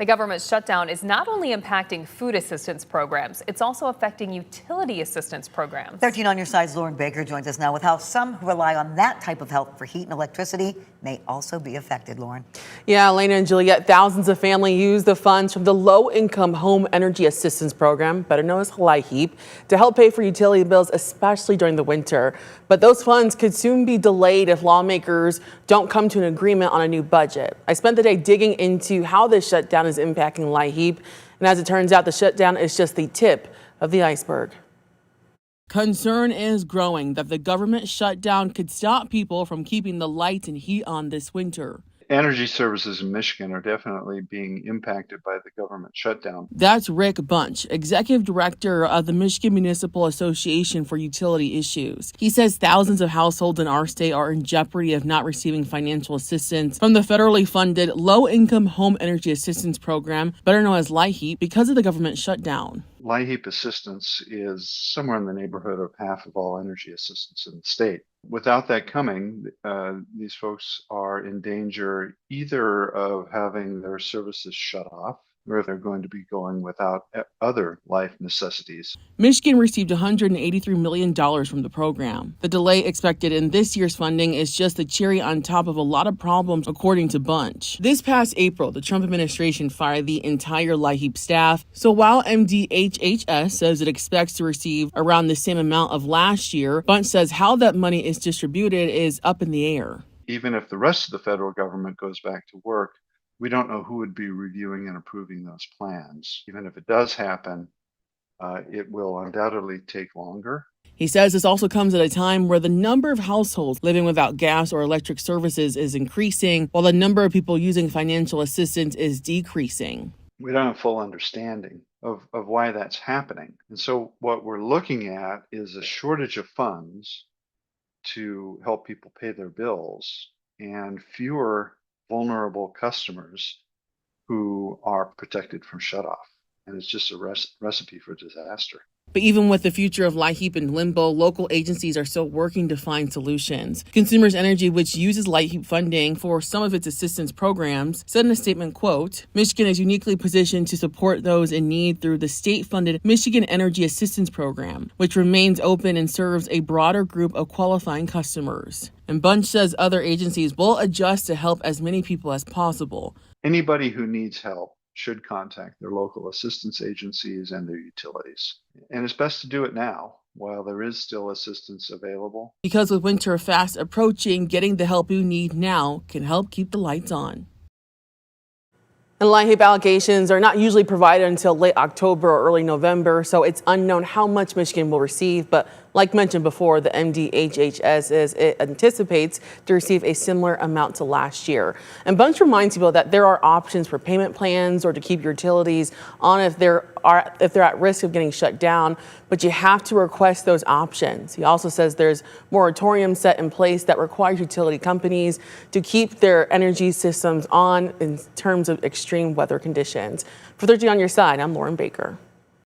The government shutdown is not only impacting food assistance programs, it's also affecting utility assistance programs. 13 on your side's Lauren Baker joins us now with how some who rely on that type of help for heat and electricity may also be affected. Lauren. Yeah, Elena and Juliet, thousands of families use the funds from the Low-Income Home Energy Assistance Program, better known as LIHEAP, to help pay for utility bills, especially during the winter. But those funds could soon be delayed if lawmakers don't come to an agreement on a new budget. I spent the day digging into how this shutdown is impacting LIHEAP, and as it turns out, the shutdown is just the tip of the iceberg. Concern is growing that the government shutdown could stop people from keeping the lights and heat on this winter. Energy services in Michigan are definitely being impacted by the government shutdown. That's Rick Bunch, executive director of the Michigan Municipal Association for Utility Issues. He says thousands of households in our state are in jeopardy of not receiving financial assistance from the federally funded Low-Income Home Energy Assistance Program, better known as LIHEAP, because of the government shutdown. LIHEAP assistance is somewhere in the neighborhood of half of all energy assistance in the state. Without that coming, these folks are in danger either of having their services shut off, or if they're going to be going without other life necessities. Michigan received $183 million from the program. The delay expected in this year's funding is just the cherry on top of a lot of problems, according to Bunch. This past April, the Trump administration fired the entire LIHEAP staff. So while MDHHS says it expects to receive around the same amount of last year, Bunch says how that money is distributed is up in the air. Even if the rest of the federal government goes back to work, we don't know who would be reviewing and approving those plans. Even if it does happen, it will undoubtedly take longer. He says this also comes at a time where the number of households living without gas or electric services is increasing, while the number of people using financial assistance is decreasing. We don't have full understanding of why that's happening. And so what we're looking at is a shortage of funds to help people pay their bills and fewer vulnerable customers who are protected from shutoff. And it's just a recipe for disaster. But even with the future of LIHEAP in limbo, local agencies are still working to find solutions. Consumers Energy, which uses LIHEAP funding for some of its assistance programs, said in a statement, quote, Michigan is uniquely positioned to support those in need through the state-funded Michigan Energy Assistance Program, which remains open and serves a broader group of qualifying customers. And Bunch says other agencies will adjust to help as many people as possible. Anybody who needs help should contact their local assistance agencies and their utilities. And it's best to do it now while there is still assistance available. Because with winter fast approaching, getting the help you need now can help keep the lights on. And LIHEAP allocations are not usually provided until late October or early November, so it's unknown how much Michigan will receive. But like mentioned before, the MDHHS it anticipates to receive a similar amount to last year. And Bunch reminds people that there are options for payment plans or to keep your utilities on if they're at risk of getting shut down, but you have to request those options. He also says there's moratoriums set in place that require utility companies to keep their energy systems on in terms of extreme weather conditions. For 13 on your side, I'm Lauren Baker.